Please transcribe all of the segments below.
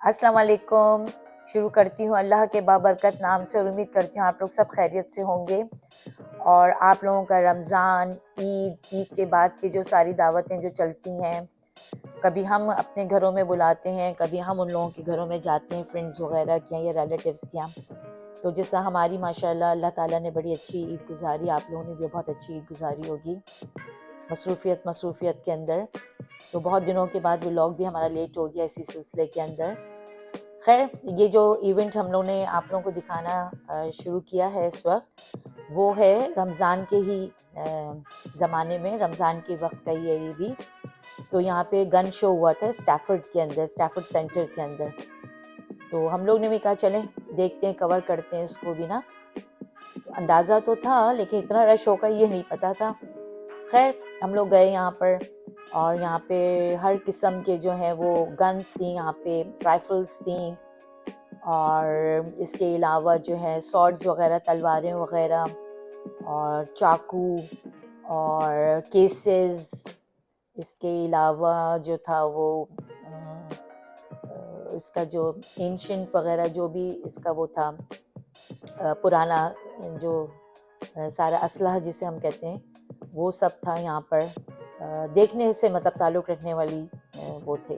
अस्सलाम वालेकुम। शुरू करती हूँ अल्लाह के बाबरकत नाम से और उम्मीद करती हूँ आप लोग सब खैरियत से होंगे और आप लोगों का रमज़ान, ईद के बाद की जो सारी दावतें जो चलती हैं, कभी हम अपने घरों में बुलाते हैं, कभी हम उन लोगों के घरों में जाते हैं, फ्रेंड्स वगैरह के यहाँ या रिलेटिव्स के यहाँ। तो जिस तरह हमारी माशाल्लाह अल्लाह ताला ने बड़ी अच्छी ईद गुजारी, आप लोगों ने भी बहुत अच्छी ईद गुजारी होगी मसरूफ़ियत के अंदर। तो बहुत दिनों के बाद व्लॉग भी हमारा लेट हो गया इसी सिलसिले के अंदर। खैर, ये जो इवेंट हम लोगों ने आप लोगों को दिखाना शुरू किया है इस वक्त, वो है रमज़ान के ही ज़माने में, रमज़ान के वक्त का ये भी। तो यहाँ पे गन शो हुआ था स्टैफर्ड के अंदर, स्टैफर्ड सेंटर के अंदर। तो हम लोग ने भी कहा चलें देखते हैं, कवर करते हैं इसको भी ना। तो अंदाज़ा तो था लेकिन इतना रश होगा ये नहीं पता था। खैर, हम लोग गए यहाँ पर और यहाँ पे हर किस्म के जो हैं वो गन्स थी, यहाँ पे राइफल्स थी और इसके अलावा जो है सॉर्ड्स वगैरह, तलवारें वगैरह और चाकू और केसेस। इसके अलावा जो था वो इसका जो एंशिएंट वगैरह जो भी इसका वो था पुराना जो सारा असलहा जिसे हम कहते हैं, वो सब था यहाँ पर। देखने से मतलब ताल्लुक़ रखने वाली वो थे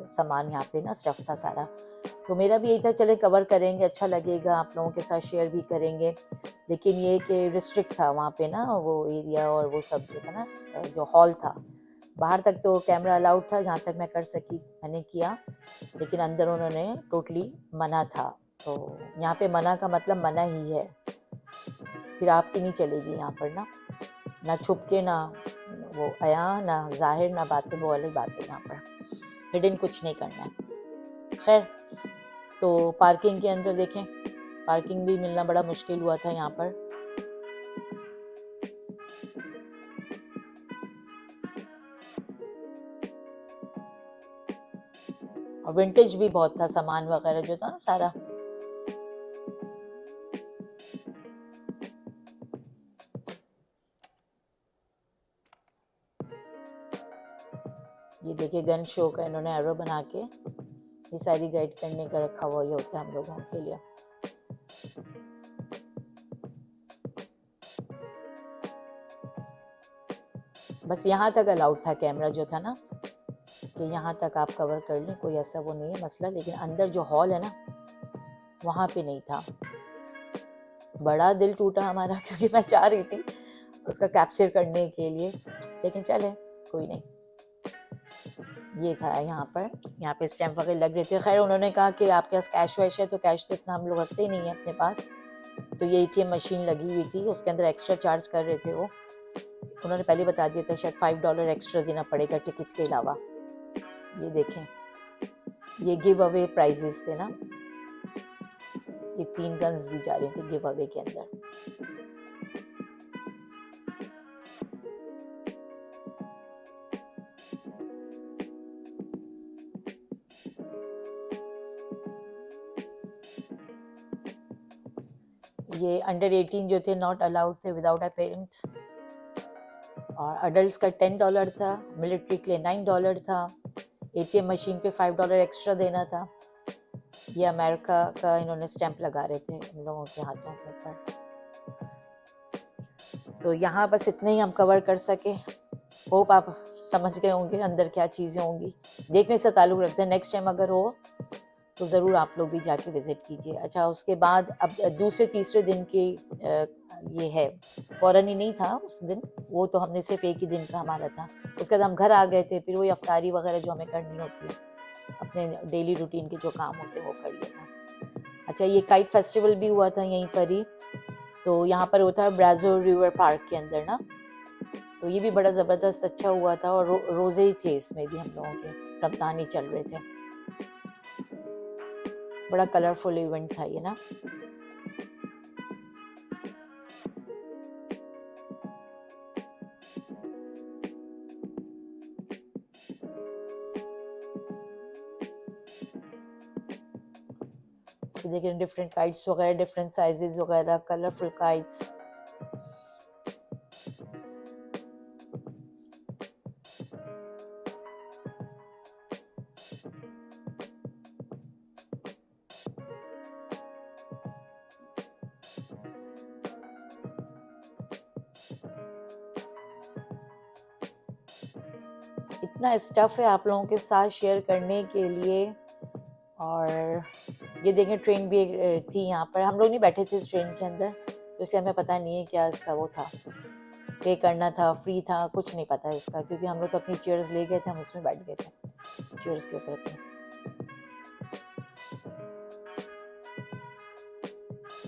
सामान, यहाँ पे ना स्टफ़ था सारा। तो मेरा भी यही था चले कवर करेंगे, अच्छा लगेगा, आप लोगों के साथ शेयर भी करेंगे। लेकिन ये कि रिस्ट्रिक्ट था वहाँ पे ना वो एरिया और वो सब जो था ना, जो हॉल था। बाहर तक तो कैमरा अलाउड था, जहाँ तक मैं कर सकी मैंने किया, लेकिन अंदर उन्होंने टोटली मना था। तो यहाँ पे मना का मतलब मना ही है, फिर आपकी नहीं चलेगी यहाँ पर ना छुप के, ना वो आया, ना जाहिर, ना बातें, वो अलग बात है। यहाँ पर हिडन कुछ नहीं करना है। खैर, तो पार्किंग के अंदर देखें, पार्किंग भी मिलना बड़ा मुश्किल हुआ था यहाँ पर। और विंटेज भी बहुत था सामान वगैरह जो था ना सारा। ये देखिए गन शो का इन्होंने एरो बना के ये सारी गाइड करने का रखा हुआ, ये होता है हम लोगों के लिए। बस यहाँ तक अलाउड था कैमरा जो था ना, कि यहाँ तक आप कवर कर लें, कोई ऐसा वो नहीं है मसला। लेकिन अंदर जो हॉल है ना, वहाँ पे नहीं था। बड़ा दिल टूटा हमारा क्योंकि मैं चाह रही थी उसका कैप्चर करने के लिए, लेकिन चले कोई नहीं। ये था यहाँ पर, यहाँ पे स्टैम्प वगैरह लग रहे थे। खैर, उन्होंने कहा कि आपके पास कैश वैश है, तो कैश तो इतना हम लोग रखते ही नहीं है अपने पास। तो ये ATM मशीन लगी हुई थी, उसके अंदर एक्स्ट्रा चार्ज कर रहे थे वो। उन्होंने पहले बता दिया था शायद $5 एक्स्ट्रा देना पड़ेगा टिकट के अलावा। ये देखें, ये गिव अवे प्राइजेस थे ना, ये 3 गन्स दी जा रही थी गिव अवे के अंदर। ये अंडर 18 जो थे नॉट अलाउड थे विदाउट अ पेरेंट्स। और अडल्ट का $10 था, मिलिट्री के लिए $9 था, ATM मशीन पे $5 एक्स्ट्रा देना था। ये अमेरिका का इन्होंने स्टैंप लगा रहे थे इन लोगों के हाथों के ऊपर। तो यहाँ बस इतने ही हम कवर कर सके। होप आप समझ गए होंगे अंदर क्या चीज़ें होंगी, देखने से ताल्लुक़ रखते हैं। नेक्स्ट टाइम अगर हो तो ज़रूर आप लोग भी जाके विज़िट कीजिए। अच्छा, उसके बाद अब दूसरे तीसरे दिन की ये है, फ़ौरन ही नहीं था उस दिन, वो तो हमने सिर्फ एक ही दिन का हमारा था। उसके बाद हम घर आ गए थे, फिर वही अफ्तारी वगैरह जो हमें करनी होती है, अपने डेली रूटीन के जो काम होते हैं वो कर लिया था। अच्छा, ये काइट फेस्टिवल भी हुआ था यहीं पर ही। तो यहाँ पर होता है ब्राज़ो रिवर पार्क के अंदर ना, तो ये भी बड़ा ज़बरदस्त अच्छा हुआ था। और रोज़े ही थे इसमें भी, हम लोगों के रमज़ान ही चल रहे थे। बड़ा कलरफुल इवेंट था ये ना। देखिए डिफरेंट काइट्स वगैरह, डिफरेंट साइजेस वगैरह, कलरफुल काइट्स। अपना स्टफ़ है आप लोगों के साथ शेयर करने के लिए। और ये देखें ट्रेन भी थी यहाँ पर, हम लोग नहीं बैठे थे इस ट्रेन के अंदर तो इसलिए हमें पता नहीं है क्या इसका वो था, पे करना था, फ्री था, कुछ नहीं पता इसका, क्योंकि हम लोग अपनी चेयर्स ले गए थे, हम उसमें बैठ गए थे चेयर्स के ऊपर अपने।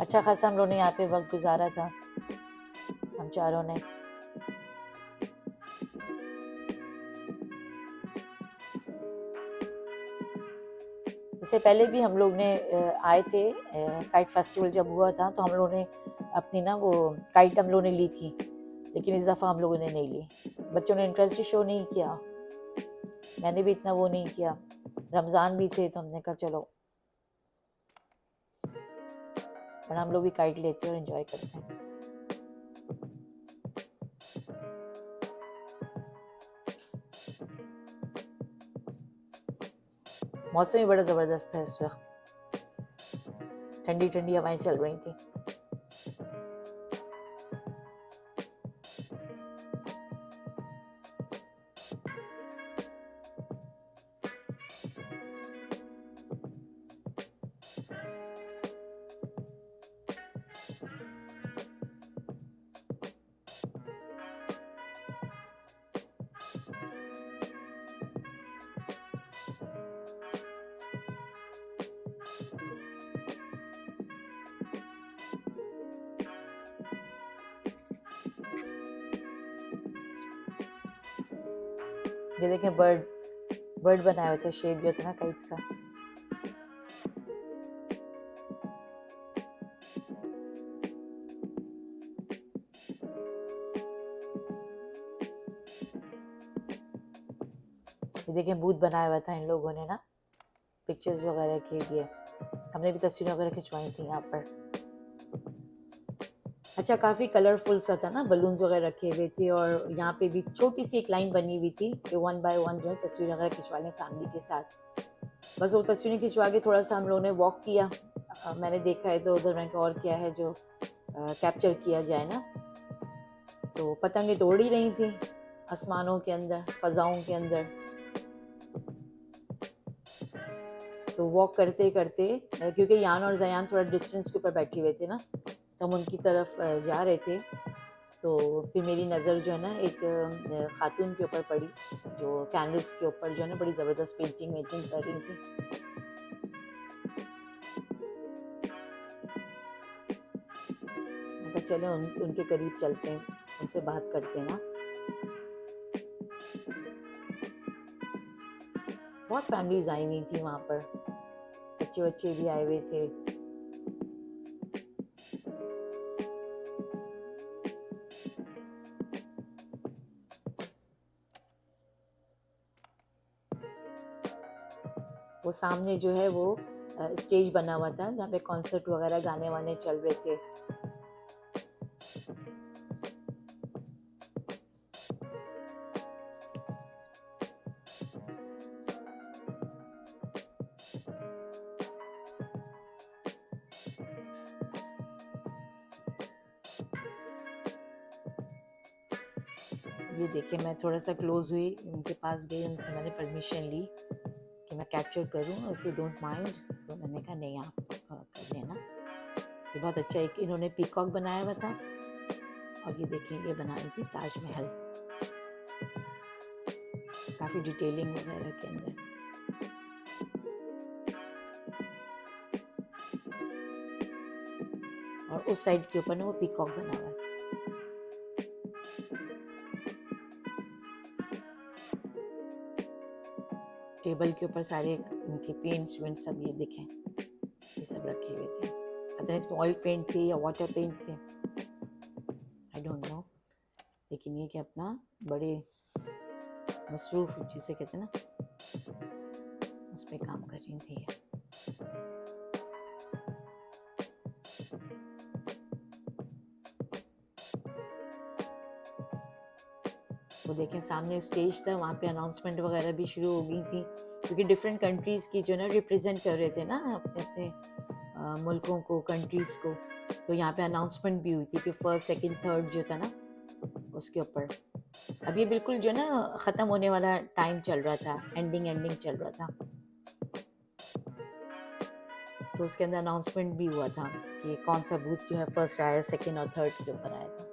अच्छा खासा हम लोग ने यहाँ पे वक्त गुजारा था, हम चारों ने। इससे पहले भी हम लोग ने आए थे, काइट फेस्टिवल जब हुआ था तो हम लोगों ने अपनी ना वो काइट हम लोगों ने ली थी, लेकिन इस दफ़ा हम लोगों ने नहीं ली। बच्चों ने इंटरेस्ट ही शो नहीं किया, मैंने भी इतना वो नहीं किया, रमज़ान भी थे तो हमने कहा चलो, और हम लोग भी काइट लेते हैं और एंजॉय करते हैं। मौसम भी बड़ा ज़बरदस्त है इस वक्त, ठंडी ठंडी हवाएं चल रही थी। ये देखें बर्ड बनाए हुए थे, शेप जो था ना काइट का। ये देखें बूथ बनाया हुआ था इन लोगों ने ना, पिक्चर्स वगैरह के लिए, हमने भी तस्वीरें वगैरह खिंचवाई थी यहाँ पर। अच्छा काफ़ी कलरफुल सा था ना, बलून्स वगैरह रखे हुए थे, और यहाँ पे भी छोटी सी एक लाइन बनी हुई थी कि 1 बाय 1 जो है तस्वीरें वगैरह खिंचवा लें फैमिली के साथ। बस वो तस्वीरें खिंचवा के थोड़ा सा हम लोगों ने वॉक किया, मैंने देखा है तो उधर, मैंने कहा और क्या है जो कैप्चर किया जाए ना। तो पतंगें तो उड़ ही रही थी आसमानों के अंदर, फ़ज़ाओं के अंदर। तो वॉक करते करते, क्योंकि यान और जयान थोड़ा डिस्टेंस के ऊपर बैठे हुए थे ना, तो हम उनकी तरफ जा रहे थे, तो फिर मेरी नज़र जो है ना एक खातून के ऊपर पड़ी, जो कैनवस के ऊपर जो है ना बड़ी ज़बरदस्त पेंटिंग कर रही थी। मैं कहा चले उनके करीब चलते हैं, उनसे बात करते हैं ना। बहुत फैमिलीज आई हुई थी वहाँ पर, बच्चे बच्चे भी आए हुए थे। वो सामने जो है वो स्टेज बना हुआ था जहाँ पे कॉन्सर्ट वगैरह गाने वाने चल रहे थे। ये देखिए मैं थोड़ा सा क्लोज हुई, उनके पास गई, उनसे मैंने परमिशन ली कि मैं कैप्चर करूं, इफ़ यू डोंट माइंड। तो मैंने कहा नहीं, आप कर लेना। ये बहुत अच्छा, एक इन्होंने पीकॉक बनाया हुआ था, और ये देखिए ये बना रही थी ताजमहल, काफ़ी डिटेलिंग वगैरह के अंदर। और उस साइड के ऊपर ना वो पीकॉक बना हुआ है। टेबल के ऊपर सारे इनके पेंट्स वेंट सब ये देखें, ये सब रखे हुए थे, पता नहीं इसमें ऑयल पेंट थे या वाटर पेंट थे, आई डोंट नो। लेकिन ये कि अपना बड़े मसरूफ जिसे कहते हैं ना, उस पर काम कर रही थी ये। वो देखें सामने स्टेज था, वहाँ पे अनाउंसमेंट वगैरह भी शुरू हो गई थी, क्योंकि डिफरेंट कंट्रीज़ की जो ना रिप्रेजेंट कर रहे थे ना अपने अपने मुल्कों को, कंट्रीज़ को। तो यहाँ पे अनाउंसमेंट भी हुई थी कि फर्स्ट सेकंड थर्ड जो था ना उसके ऊपर अब ये बिल्कुल जो ना ख़त्म होने वाला टाइम चल रहा था, एंडिंग चल रहा था, तो उसके अंदर अनाउंसमेंट भी हुआ था कि कौन सा बूथ जो है फर्स्ट आया, सेकंड और थर्ड के ऊपर आया था।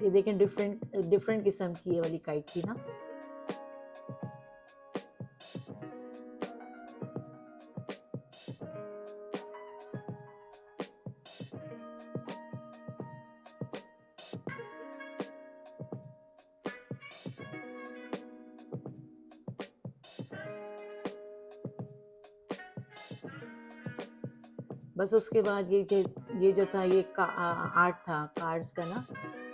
ये देखें, डिफरेंट किस्म की ये वाली काइट थी ना। बस उसके बाद ये जो था, ये आर्ट था कार्स का ना,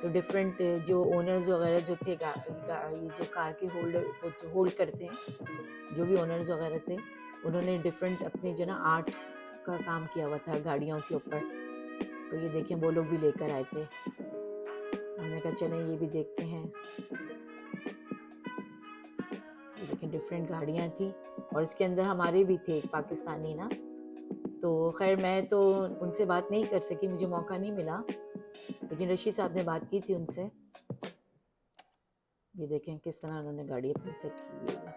तो डिफरेंट जो ओनर्स वगैरह जो थे, ये जो कार के होल्ड करते हैं, जो भी ओनर्स वगैरह थे, उन्होंने डिफरेंट अपने जो ना आर्ट का काम किया हुआ था गाड़ियों के ऊपर। तो ये देखें, वो लोग भी लेकर आए थे। हमने कहा चलें ये भी देखते हैं। ये देखें, डिफरेंट गाड़ियाँ थी और इसके अंदर हमारे भी थे, एक पाकिस्तानी ना। तो खैर मैं तो उनसे बात नहीं कर सकी, मुझे मौका नहीं मिला, लेकिन रशीद साहब ने बात की थी उनसे। ये देखें किस तरह उन्होंने गाड़ी अपनी सेट की हुई है।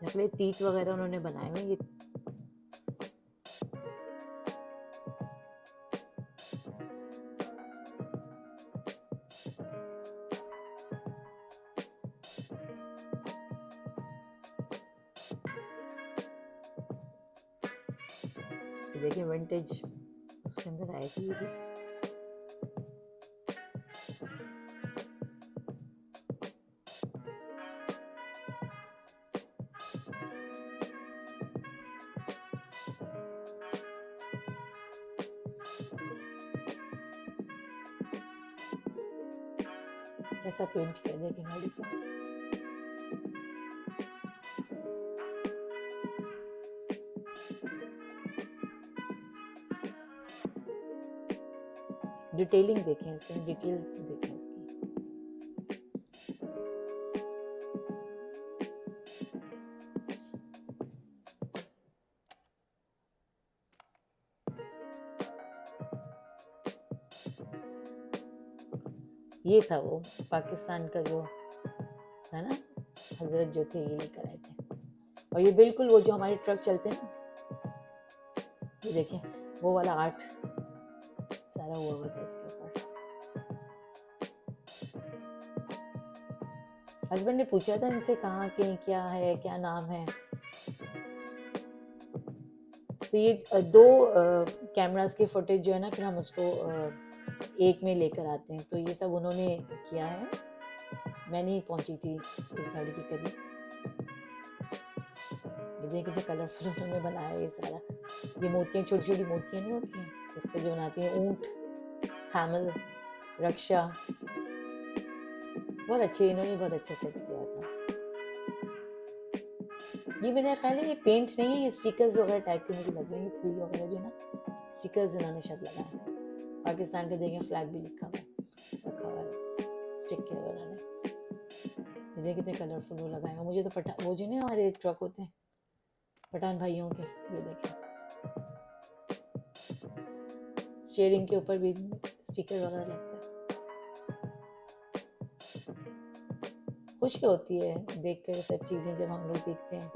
नकली तीत वगैरह उन्होंने बनाए हुए। ये देखिए विंटेज उसके अंदर आएगी ये भी। ऐसा पेंट कर देंगे गाड़ी को। डिटेलिंग देखें इसकी, डिटेल्स देखें इसकी। ये था वो पाकिस्तान का जो था ना, हजरत जो थे ये लेकर आए थे। और ये बिल्कुल वो जो हमारे ट्रक चलते हैं ना, ये देखें वो वाला आर्ट सारा हुआ था इसके ऊपर। हस्बैंड ने पूछा था इनसे, कहाँ के क्या है, क्या नाम है। तो ये दो कैमरास की फुटेज जो है ना, फिर हम उसको एक में लेकर आते हैं। तो ये सब उन्होंने किया है, मैं नहीं पहुंची थी इस गाड़ी के करीब। ये देखिए कितने कलरफुल उन्होंने बनाया ये सारा। ये मोतियाँ, छोटी छोटी मोतियाँ नहीं होती हैं, इससे जो बनाती हैं, ऊंट, कैमल, रक्षा, बहुत अच्छे, इन्होंने बहुत अच्छा सेट किया था। ये मेरा ख्याल है ये पेंट नहीं है, ये स्टिकर्स वगैरह टाइप के मुझे लग रहे हैं, ये फूल वगैरह जो ना स्टिकर्स इन्होंने शायद लगाए हैं। पाकिस्तान का देखें फ्लैग भी लिखा हुआ है, रखा हुआ है, स्टिक किया हुआ उन्होंने। ये देखिए कितने कलरफुल वो लगाए हैं। मुझे तो वो जो ना हमारे ट्रक होते हैं पठान भाइयों के, ये देखें स्टीयरिंग के ऊपर भी स्टिकर वगैरह लगता है। खुशी होती है देखकर सब चीज़ें जब हम लोग देखते हैं।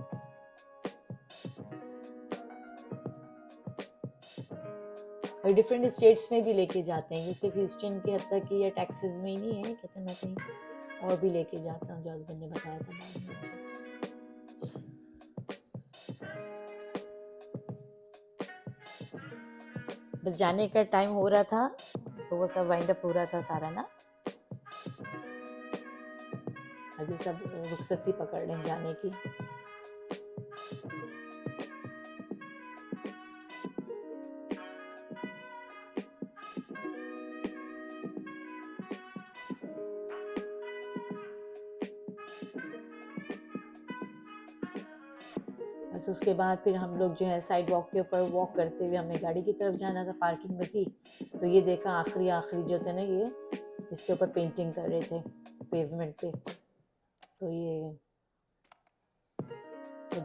और डिफरेंट स्टेट्स में भी लेके जाते हैं, ये सिर्फ ह्यूस्टन के हद तक या टैक्सेस में ही नहीं है, कहते मैं कहीं और भी लेके जाता हूँ, जो हस्बैंड ने बताया था बाद में मुझे। बस जाने का टाइम हो रहा था, तो वो सब वाइंड अप हो रहा था सारा ना। अभी सब रुखसती पकड़ लें जाने की। बस उसके बाद फिर हम लोग जो है साइड वॉक के ऊपर वॉक करते हुए हमें गाड़ी की तरफ जाना था, पार्किंग में थी। तो ये देखा आखिरी जो थे ना, ये इसके ऊपर पेंटिंग कर रहे थे पेवमेंट पे। तो ये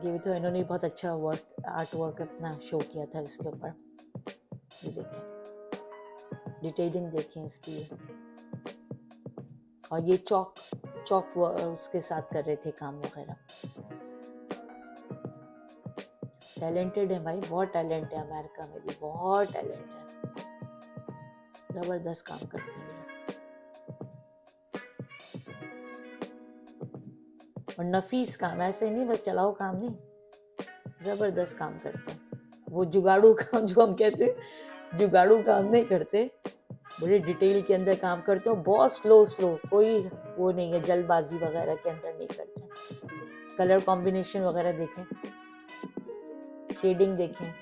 भी तो इन्होंने बहुत अच्छा आर्ट वर्क अपना शो किया था इसके ऊपर। ये देखें, डिटेलिंग देखें इसकी। और ये चौक उसके साथ कर रहे थे काम वगैरह। टैलेंटेड है भाई, बहुत टैलेंट है, अमेरिका में भी बहुत टैलेंट है, जबरदस्त काम करते हैं। और नफीस काम, ऐसे नहीं बस चलाओ काम नहीं, जबरदस्त काम करते हैं। वो जुगाड़ू काम जो हम कहते हैं, जुगाड़ू काम नहीं करते, बड़े डिटेल के अंदर काम करते हो, बहुत स्लो, कोई वो नहीं है, जल्दबाजी वगैरह के अंदर नहीं करते। कलर कॉम्बिनेशन वगैरह देखें, शेडिंग देखें।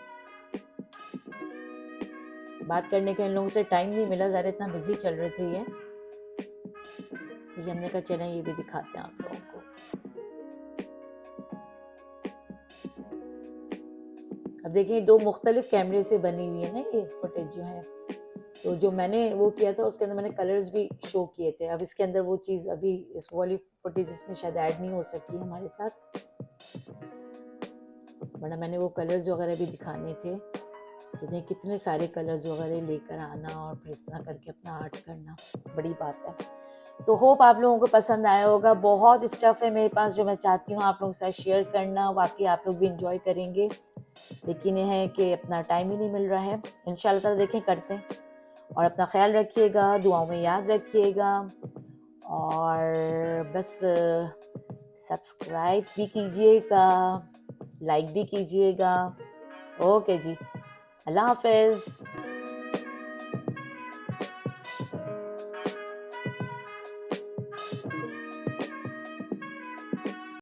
बात करने के इन लोगों से टाइम नहीं मिला, ज़्यादा इतना बिजी चल रहे थे ये, तो हमने कहा चलें ये भी दिखाते हैं आप लोगों को। अब देखिए, दो मुख्तलिफ कैमरे से बनी हुई है ना ये फुटेज जो है। तो जो मैंने वो किया था उसके अंदर मैंने कलर्स भी शो किए थे। अब इसके अंदर वो चीज़ अभी इस वाली फुटेज इसमें शायद ऐड नहीं हो सकी हमारे साथ, वरना मैंने वो कलर्स वगैरह भी दिखाने थे। कि कितने सारे कलर्स वगैरह लेकर आना और फिर इस तरह करके अपना आर्ट करना, बड़ी बात है। तो होप आप लोगों को पसंद आया होगा। बहुत स्टफ़ है मेरे पास जो मैं चाहती हूँ आप लोगों के साथ शेयर करना, वाकई आप लोग भी इंजॉय करेंगे, लेकिन ये है कि अपना टाइम ही नहीं मिल रहा है। इंशाल्लाह देखें करते हैं। और अपना ख्याल रखिएगा, दुआओं में याद रखिएगा, और बस सब्सक्राइब भी कीजिएगा, लाइक भी कीजिएगा। ओके जी, अल्लाह हाफिज़।